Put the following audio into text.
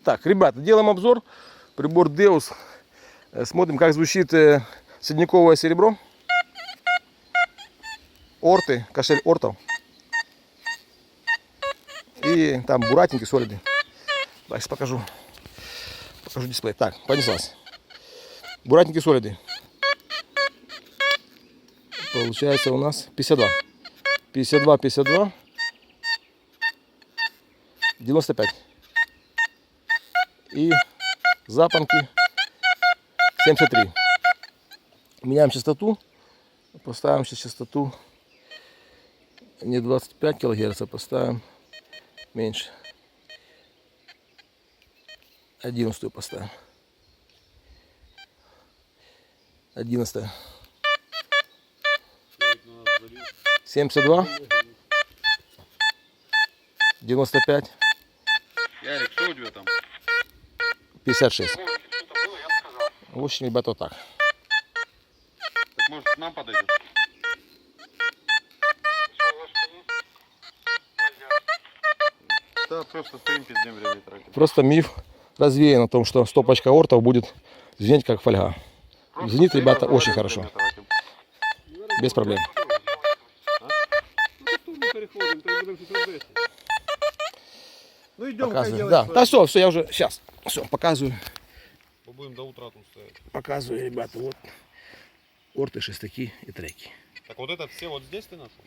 Так, ребята, делаем обзор. Прибор Deus. Смотрим, как звучит средневековое серебро. Орты, кошель ортов. И там буратинки, солиды. Дальше покажу. Покажу дисплей. Так, понеслась. Буратинки, солиды. Получается у нас 52. 52, 52. 95. И запонки 73. Меняем частоту. Поставим сейчас частоту не 25 кГц, а поставим меньше. 11 поставим. 11. 72. 95. Ярик, что у тебя там? 56. В общем, ребята, вот так. Так может к нам подойдет? Да, просто стоим, пиздим время тратим. Просто миф развеян о том, что стопочка ортов будет звенеть как фольга. Звенит, ребята, очень хорошо. Без проблем. Ну идем, Показываю. Да, да, все, я уже сейчас. Все, показываю. Будем до утра тут стоять. Показываю, ребята, вот орты, шестаки и треки. Так вот это все вот здесь ты нашел?